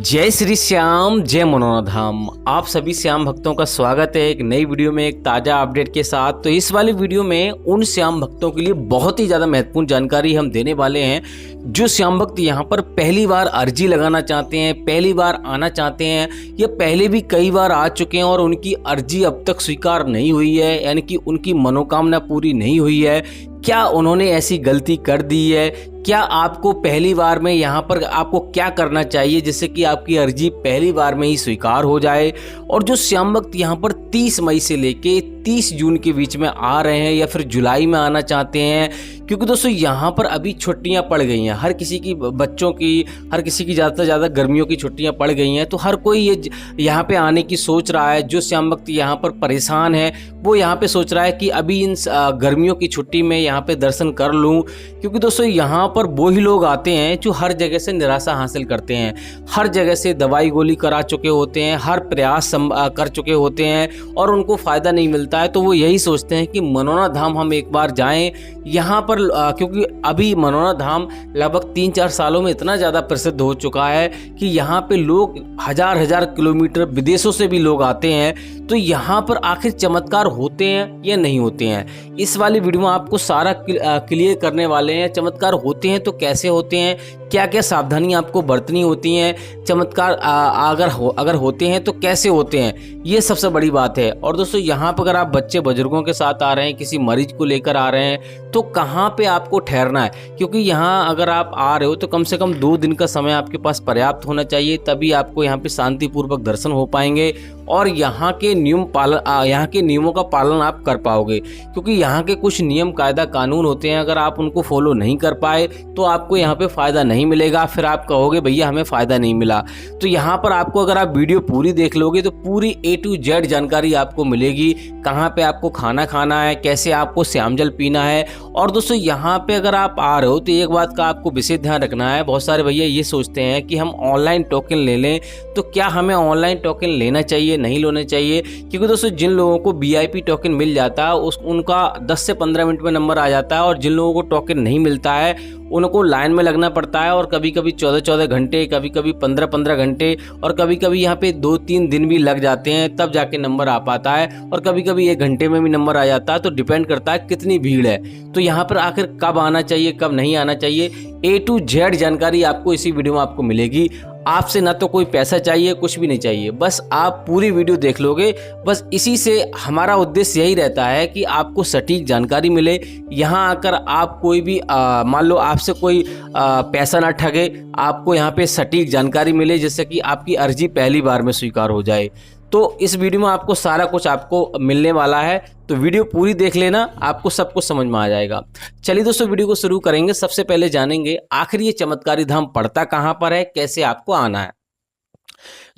जय श्री श्याम, जय मनोना धाम। आप सभी श्याम भक्तों का स्वागत है एक नई वीडियो में, एक ताज़ा अपडेट के साथ। तो इस वाली वीडियो में उन श्याम भक्तों के लिए बहुत ही ज़्यादा महत्वपूर्ण जानकारी हम देने वाले हैं जो श्याम भक्त यहाँ पर पहली बार अर्जी लगाना चाहते हैं, पहली बार आना चाहते हैं या पहले भी कई बार आ चुके हैं और उनकी अर्जी अब तक स्वीकार नहीं हुई है, यानी कि उनकी मनोकामना पूरी नहीं हुई है। क्या उन्होंने ऐसी गलती कर दी है? क्या आपको पहली बार में यहाँ पर आपको क्या करना चाहिए जिससे कि आपकी अर्जी पहली बार में ही स्वीकार हो जाए? और जो श्याम भक्त यहाँ पर 30 मई से लेके 30 जून के बीच में आ रहे हैं या फिर जुलाई में आना चाहते हैं, क्योंकि दोस्तों यहाँ पर अभी छुट्टियाँ पड़ गई हैं, हर किसी की, बच्चों की, हर किसी की ज़्यादा से ज़्यादा गर्मियों की छुट्टियाँ पड़ गई हैं, तो हर कोई ये यहाँ पे आने की सोच रहा है। जो श्याम भक्त यहाँ पर परेशान है वो यहाँ पे सोच रहा है कि अभी इन गर्मियों की छुट्टी में यहाँ पे दर्शन कर लूँ, क्योंकि दोस्तों यहाँ पर वो ही लोग आते हैं जो हर जगह से निराशा हासिल करते हैं, हर जगह से दवाई गोली करा चुके होते हैं, हर प्रयास कर चुके होते हैं और उनको फ़ायदा नहीं मिलता है। तो वो यही सोचते हैं कि मनोना धाम हम एक बार जाएं यहाँ पर, क्योंकि अभी मनोना धाम लगभग 3-4 सालों में इतना ज़्यादा प्रसिद्ध हो चुका है कि यहाँ पे लोग हजार किलोमीटर विदेशों से भी लोग आते हैं। तो यहाँ पर आखिर चमत्कार होते हैं या नहीं होते हैं, इस वाली वीडियो में आपको सारा क्लियर करने वाले हैं। चमत्कार होते हैं तो कैसे होते हैं, क्या क्या सावधानी आपको बरतनी होती हैं, चमत्कार अगर होते हैं तो कैसे होते हैं, ये सबसे बड़ी बात है। और दोस्तों यहाँ पर अगर आप बच्चे बुजुर्गों के साथ आ रहे हैं, किसी मरीज को लेकर आ रहे हैं, तो कहाँ पे आपको ठहरना है, क्योंकि यहाँ अगर आप आ रहे हो तो कम से कम 2 दिन का समय आपके पास पर्याप्त होना चाहिए, तभी आपको यहाँ पे शांतिपूर्वक दर्शन हो पाएंगे और यहाँ के नियमों का पालन आप कर पाओगे। क्योंकि यहाँ के कुछ नियम कायदा कानून होते हैं, अगर आप उनको फॉलो नहीं कर पाए तो आपको यहाँ पे फ़ायदा नहीं मिलेगा, फिर आप कहोगे भैया हमें फ़ायदा नहीं मिला। तो यहाँ पर आपको, अगर आप वीडियो पूरी देख लोगे तो पूरी A to Z जानकारी आपको मिलेगी, कहाँ पे आपको खाना खाना है, कैसे आपको श्याम जल पीना है। और दोस्तों यहाँ पे अगर आप आ रहे हो तो एक बात का आपको विशेष ध्यान रखना है, बहुत सारे भैया ये सोचते हैं कि हम ऑनलाइन टोकन ले लें, तो क्या हमें ऑनलाइन टोकन लेना चाहिए, नहीं लेना चाहिए? क्योंकि दोस्तों जिन लोगों को VIP टोकन मिल जाता है उनका 10 से 15 मिनट में नंबर आ जाता है, और जिन लोगों को टोकन नहीं मिलता है उनको लाइन में लगना पड़ता है, और कभी कभी 14-14 घंटे, कभी कभी 15-15 घंटे, और कभी कभी यहाँ पे 2-3 दिन भी लग जाते हैं, तब जाके नंबर आ पाता है, और कभी कभी 1 घंटे में भी नंबर आ जाता है। तो डिपेंड करता है कितनी भीड़ है। तो यहाँ पर आखिर कब आना चाहिए, कब नहीं आना चाहिए, A to Z जानकारी आपको इसी वीडियो में आपको मिलेगी। आपसे ना तो कोई पैसा चाहिए, कुछ भी नहीं चाहिए, बस आप पूरी वीडियो देख लोगे। बस इसी से हमारा उद्देश्य यही रहता है कि आपको सटीक जानकारी मिले। यहाँ आकर आप कोई भी मान लो आपसे कोई पैसा ना ठगे, आपको यहाँ पे सटीक जानकारी मिले जिससे कि आपकी अर्जी पहली बार में स्वीकार हो जाए। तो इस वीडियो में आपको सारा कुछ आपको मिलने वाला है, तो वीडियो पूरी देख लेना, आपको सब कुछ समझ में आ जाएगा। चलिए दोस्तों वीडियो को शुरू करेंगे। सबसे पहले जानेंगे आखिर ये चमत्कारी धाम पड़ता कहाँ पर है, कैसे आपको आना है।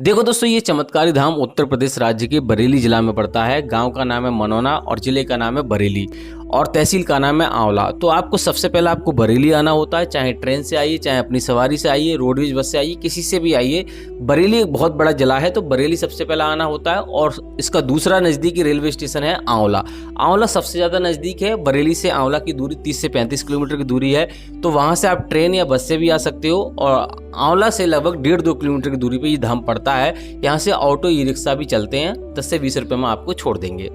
देखो दोस्तों, ये चमत्कारी धाम उत्तर प्रदेश राज्य के बरेली जिला में पड़ता है। गांव का नाम है मनोना और जिले का नाम है बरेली और तहसील का नाम है आंवला। तो आपको सबसे पहले आपको बरेली आना होता है, चाहे ट्रेन से आइए, चाहे अपनी सवारी से आइए, रोडवेज बस से आइए, किसी से भी आइए। बरेली एक बहुत बड़ा जिला है, तो बरेली सबसे पहले आना होता है। और इसका दूसरा नज़दीकी रेलवे स्टेशन है आंवला। आंवला सबसे ज़्यादा नज़दीक है। बरेली से आंवला की दूरी 30 से 35 किलोमीटर की दूरी है, तो वहाँ से आप ट्रेन या बस से भी आ सकते हो। और आंवला से लगभग 1.5-2 किलोमीटर की दूरी पर ये धाम पड़ता है। यहाँ से ऑटो ई रिक्शा भी चलते हैं, 10 से 20 रुपये में आपको छोड़ देंगे।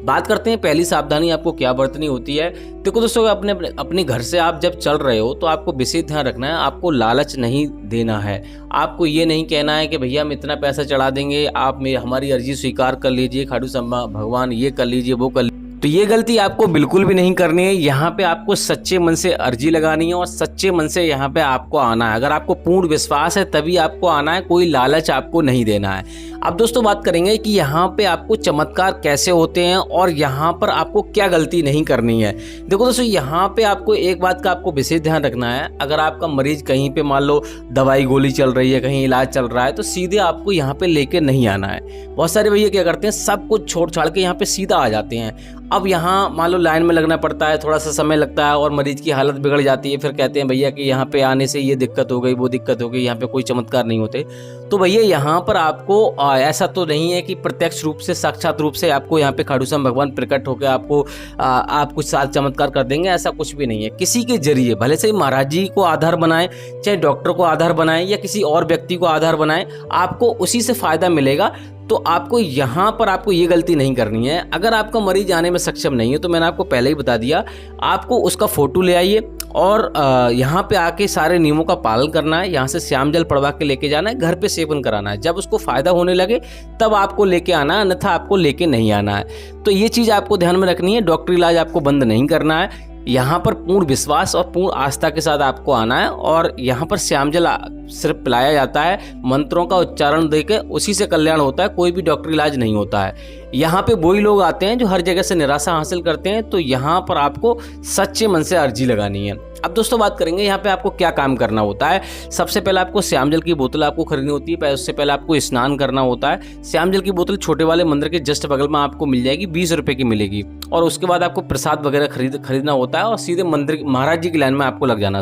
बात करते हैं पहली सावधानी आपको क्या बरतनी होती है। देखो दोस्तों, अपने घर से आप जब चल रहे हो तो आपको विशेष ध्यान रखना है, आपको लालच नहीं देना है। आपको ये नहीं कहना है कि भैया हम इतना पैसा चढ़ा देंगे, आप हमारी अर्जी स्वीकार कर लीजिए, खाटू श्याम भगवान ये कर लीजिए, वो कर लीजिए। तो ये गलती आपको बिल्कुल भी नहीं करनी है। यहाँ पे आपको सच्चे मन से अर्जी लगानी है और सच्चे मन से यहाँ पे आपको आना है। अगर आपको पूर्ण विश्वास है तभी आपको आना है, कोई लालच आपको नहीं देना है। अब दोस्तों बात करेंगे कि यहाँ पे आपको चमत्कार कैसे होते हैं और यहाँ पर आपको क्या गलती नहीं करनी है। देखो दोस्तों, यहाँ पे आपको एक बात का आपको विशेष ध्यान रखना है। अगर आपका मरीज कहीं पे मान लो दवाई गोली चल रही है, कहीं इलाज चल रहा है, तो सीधे आपको यहाँ पे लेके नहीं आना है। बहुत सारे भैया क्या करते हैं, सब कुछ छोड़ छाड़ के यहाँ पे सीधा आ जाते हैं। अब यहाँ मान लो लाइन में लगना पड़ता है, थोड़ा सा समय लगता है और मरीज की हालत बिगड़ जाती है। फिर कहते हैं भैया कि यहाँ पे आने से ये दिक्कत हो गई, वो दिक्कत हो गई, यहाँ पे कोई चमत्कार नहीं होते। तो भैया यहाँ पर आपको ऐसा तो नहीं है कि प्रत्यक्ष रूप से, साक्षात रूप से आपको यहाँ पे खाटू श्याम भगवान प्रकट होकर आपको आप कुछ साथ चमत्कार कर देंगे, ऐसा कुछ भी नहीं है। किसी के जरिए, भले से महाराज जी को आधार बनाए, चाहे डॉक्टर को आधार बनाए या किसी और व्यक्ति को आधार बनाए, आपको उसी से फायदा मिलेगा। तो आपको यहाँ पर आपको ये गलती नहीं करनी है। अगर आपका मरीज आने में सक्षम नहीं है तो मैंने आपको पहले ही बता दिया, आपको उसका फोटो ले आइए और यहाँ पे आके सारे नियमों का पालन करना है। यहाँ से श्याम जल पड़वा के लेके जाना है, घर पे सेवन कराना है। जब उसको फायदा होने लगे तब आपको लेके आना है, अन्यथा आपको लेके नहीं आना है। तो ये चीज़ आपको ध्यान में रखनी है। डॉक्टरी इलाज आपको बंद नहीं करना है। यहाँ पर पूर्ण विश्वास और पूर्ण आस्था के साथ आपको आना है और यहाँ पर श्याम जल सिर्फ पिलाया जाता है, मंत्रों का उच्चारण देकर उसी से कल्याण होता है, कोई भी डॉक्टरी इलाज नहीं होता है। यहाँ पे वही लोग आते हैं जो हर जगह से निराशा हासिल करते हैं। तो यहाँ पर आपको सच्चे मन से अर्जी लगानी है। अब दोस्तों बात करेंगे यहाँ पे आपको क्या काम करना होता है। सबसे पहले आपको श्याम जल की बोतल आपको खरीदनी होती है। उससे पहले आपको स्नान करना होता है। श्याम जल की बोतल छोटे वाले मंदिर के जस्ट बगल में आपको मिल जाएगी, 20 रुपए की मिलेगी। और उसके बाद आपको प्रसाद वगैरह खरीदना होता है और सीधे मंदिर महाराज जी की लाइन में आपको लग जाना।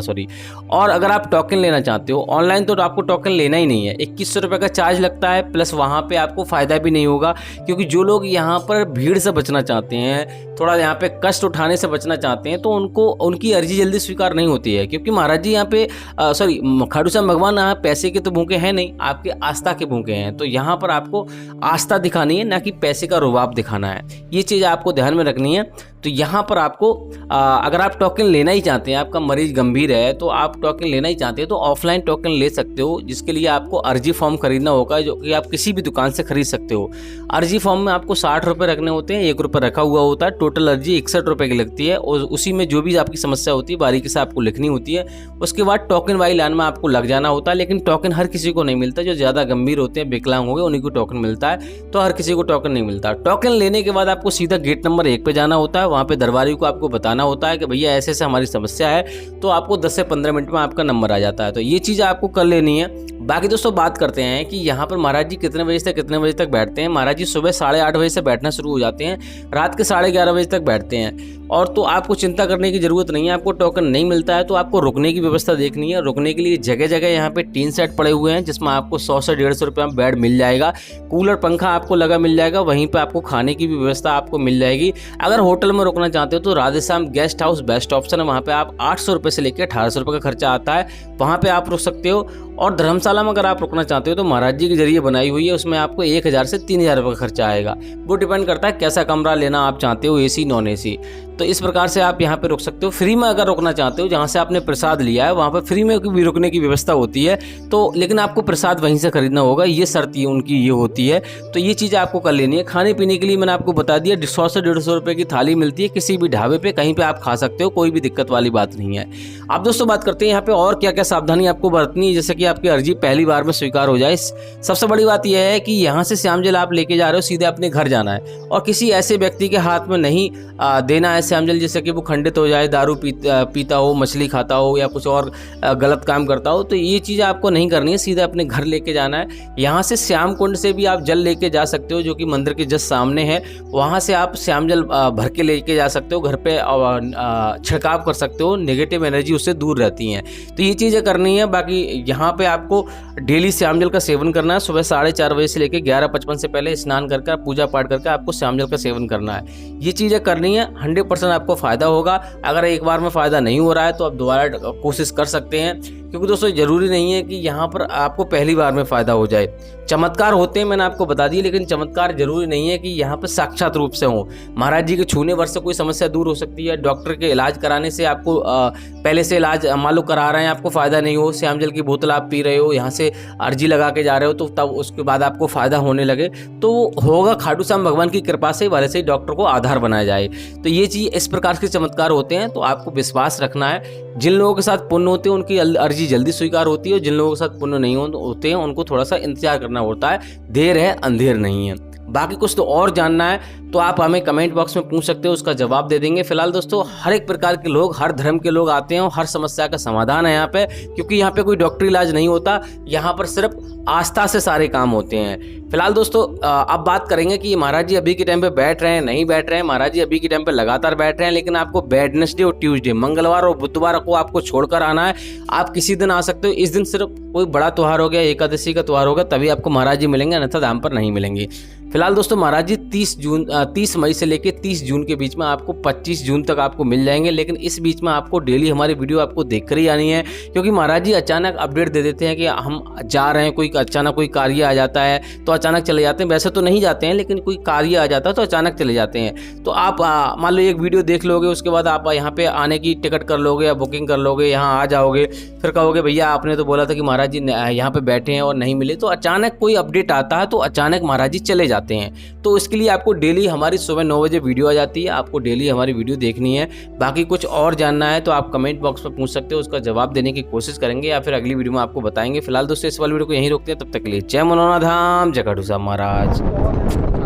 और अगर आप टोकन लेना चाहते हो ऑनलाइन तो आपको टोकन लेना ही नहीं है। 2100 रुपये का चार्ज लगता है, प्लस वहाँ पे आपको फ़ायदा भी नहीं होगा। क्योंकि जो लोग यहाँ पर भीड़ से बचना चाहते हैं, थोड़ा यहाँ पे कष्ट उठाने से बचना चाहते हैं, तो उनको उनकी अर्जी जल्दी स्वीकार नहीं होती है। क्योंकि महाराज जी यहाँ पे खाटू श्याम भगवान यहाँ पैसे के तो भूखे हैं नहीं, आपके आस्था के भूखे हैं। तो यहाँ पर आपको आस्था दिखानी है, ना कि पैसे का रुबाब दिखाना है। ये चीज़ आपको ध्यान में रखनी है। तो यहाँ पर आपको अगर आप टोकन लेना ही चाहते हैं, आपका मरीज गंभीर है तो आप टोकन लेना ही चाहते हैं तो ऑफलाइन टोकन ले सकते हो, जिसके लिए आपको अर्जी फॉर्म खरीदना होगा, जो कि आप किसी भी दुकान से खरीद सकते हो। अर्जी फॉर्म में आपको 60 रुपये रखने होते हैं, 1 रुपये रखा हुआ होता है। टोटल अर्जी 61 रुपये की लगती है और उसी में जो भी आपकी समस्या होती है बारीकी से आपको लिखनी होती है। उसके बाद टोकन वाली लाइन में आपको लग जाना होता है। लेकिन टोकन हर किसी को नहीं मिलता, जो ज़्यादा गंभीर होते हैं, विकलांग हो गए, उन्हीं को टोकन मिलता है। तो हर किसी को टोकन नहीं मिलता। टोकन लेने के बाद आपको सीधा गेट नंबर 1 पे जाना होता है। वहाँ पे दरबारी को आपको बताना होता है कि भैया ऐसे ऐसे हमारी समस्या है, तो आपको 10 से 15 मिनट में आपका नंबर आ जाता है। तो ये चीज़ आपको कर लेनी है। बाकी दोस्तों बात करते हैं कि यहाँ पर महाराज जी कितने बजे से कितने बजे तक बैठते हैं। महाराज जी सुबह 8:30 बजे से बैठना शुरू हो जाते हैं, रात के 11:30 बजे तक बैठते हैं। और तो आपको चिंता करने की जरूरत नहीं है। आपको टोकन नहीं मिलता है तो आपको रुकने की व्यवस्था देखनी है। रुकने के लिए जगह जगह यहाँ पे टीन सेट पड़े हुए हैं, जिसमें आपको 100 से 150 रुपये में बेड मिल जाएगा। कूलर पंखा आपको लगा मिल जाएगा। वहीं पे आपको खाने की भी व्यवस्था आपको मिल जाएगी। अगर होटल में रुकना चाहते हो तो Radheshyam guest house best option है। वहाँ पे आप 800 रुपये से लेकर 1800 रुपये का खर्चा आता है, वहाँ पे आप रुक सकते हो। और धर्मशाला में अगर आप रुकना चाहते हो तो महाराज जी के जरिए बनाई हुई है, उसमें आपको 1000 से 3000 रुपये का खर्चा आएगा। वो डिपेंड करता है कैसा कमरा लेना आप चाहते हो, AC नॉन AC। तो इस प्रकार से आप यहाँ पे रुक सकते हो। फ्री में अगर रुकना चाहते हो, जहाँ से आपने प्रसाद लिया है वहाँ पे फ्री में भी रुकने की व्यवस्था होती है। तो लेकिन आपको प्रसाद वहीं से खरीदना होगा, ये शर्त उनकी ये होती है। तो ये चीज़ आपको कर लेनी है। खाने पीने के लिए मैंने आपको बता दिया, 100 से 150 रुपये की थाली मिलती है। किसी भी ढाबे पे कहीं पे आप खा सकते हो, कोई भी दिक्कत वाली बात नहीं है। अब दोस्तों बात करते हैं यहाँ पे और क्या क्या सावधानी आपको बरतनी है, जैसे कि आपकी अर्जी पहली बार में स्वीकार हो जाए। सबसे बड़ी बात यह है कि यहाँ से श्याम जल आप लेके जा रहे हो, सीधे अपने घर जाना है और किसी ऐसे व्यक्ति के हाथ में नहीं देना है श्याम जल जैसे कि वो खंडित हो जाए, दारू पीता हो, मछली खाता हो या कुछ और गलत काम करता हो। तो ये चीज़ आपको नहीं करनी है, सीधा अपने घर लेके जाना है। यहाँ से श्याम कुंड से भी आप जल लेके जा सकते हो, जो कि मंदिर के जस्ट सामने है। वहाँ से आप श्याम जल भर के लेके जा सकते हो, घर पे छिड़काव कर सकते हो, नेगेटिव एनर्जी उससे दूर रहती हैं। तो ये चीज़ें करनी है। बाकी यहाँ पे आपको डेली श्याम जल का सेवन करना है। सुबह 4:30 बजे से लेकर 11:55 से पहले स्नान करके पूजा पाठ करके आपको श्याम जल का सेवन करना है। ये चीज़ें करनी है, 100% आपको फ़ायदा होगा। अगर एक बार में फ़ायदा नहीं हो रहा है तो आप दोबारा कोशिश कर सकते हैं, क्योंकि दोस्तों ज़रूरी नहीं है कि यहाँ पर आपको पहली बार में फ़ायदा हो जाए। चमत्कार होते हैं, मैंने आपको बता दिया, लेकिन चमत्कार जरूरी नहीं है कि यहाँ पर साक्षात रूप से हो। महाराज जी के छूने वर्ष से कोई समस्या दूर हो सकती है। डॉक्टर के इलाज कराने से आपको पहले से इलाज मान लो करा रहे हैं, आपको फ़ायदा नहीं हो, श्याम जल की बोतल आप पी रहे हो, यहाँ से अर्जी लगा के जा रहे हो, तो तब उसके बाद आपको फ़ायदा होने लगे तो होगा खाटू श्याम भगवान की कृपा से, भले से ही डॉक्टर को आधार बनाया जाए। तो ये चीज़ इस प्रकार के चमत्कार होते हैं। तो आपको विश्वास रखना है। जिन लोगों के साथ पुण्य होते हैं उनकी अर्जी जल्दी स्वीकार होती है, जिन लोगों के साथ पुण्य नहीं होते हैं उनको थोड़ा सा इंतजार करना होता है। देर है अंधेर नहीं है। बाकी कुछ तो और जानना है तो आप हमें कमेंट बॉक्स में पूछ सकते हो, उसका जवाब दे देंगे। फिलहाल दोस्तों हर एक प्रकार के लोग, हर धर्म के लोग आते हैं और हर समस्या का समाधान है यहाँ पे, क्योंकि यहाँ पे कोई डॉक्टरी इलाज नहीं होता, यहाँ पर सिर्फ आस्था से सारे काम होते हैं। फिलहाल दोस्तों अब बात करेंगे कि महाराज जी अभी के टाइम पे बैठ रहे हैं नहीं बैठ रहे हैं। महाराज जी अभी के टाइम पे लगातार बैठ रहे हैं, लेकिन आपको वेडनेसडे और ट्यूसडे, मंगलवार और बुधवार को आपको छोड़कर आना है। आप किसी दिन आ सकते हो, इस दिन सिर्फ कोई बड़ा त्यौहार हो गया, एकादशी का त्यौहार होगा, तभी आपको महाराज जी मिलेंगे, अन्यथा दाम पर नहीं मिलेंगे। फिलहाल दोस्तों महाराज जी 30 मई से लेकर 30 जून के बीच में आपको 25 जून तक आपको मिल जाएंगे, लेकिन इस बीच में आपको डेली हमारी वीडियो आपको देख कर ही आनी है, क्योंकि महाराज जी अचानक अपडेट दे देते हैं कि हम जा रहे हैं, कोई अचानक कोई कार्य आ जाता है तो अचानक चले जाते हैं। वैसे तो नहीं जाते हैं, लेकिन कोई कार्य आ जाता है तो अचानक चले जाते हैं। तो आप मान लो एक वीडियो देख लोगे, उसके बाद आप यहाँ पे आने की टिकट कर लोगे या बुकिंग कर लोगे, यहाँ आ जाओगे, फिर कहोगे भैया आपने तो बोला था कि महाराज जी यहाँ पे बैठे हैं और नहीं मिले। तो अचानक कोई अपडेट आता है तो अचानक महाराज जी चले जाते हैं। तो इसके लिए आपको डेली हमारी सुबह 9 बजे वीडियो आ जाती है, आपको डेली हमारी वीडियो देखनी है। बाकी कुछ और जानना है तो आप कमेंट बॉक्स में पूछ सकते हो, उसका जवाब देने की कोशिश करेंगे या फिर अगली वीडियो में आपको बताएंगे। फिलहाल दोस्तों इस वाली वीडियो को यहीं रोकते हैं, तब तक के लिए जय मनोनाधाम, जय खाटू श्याम महाराज।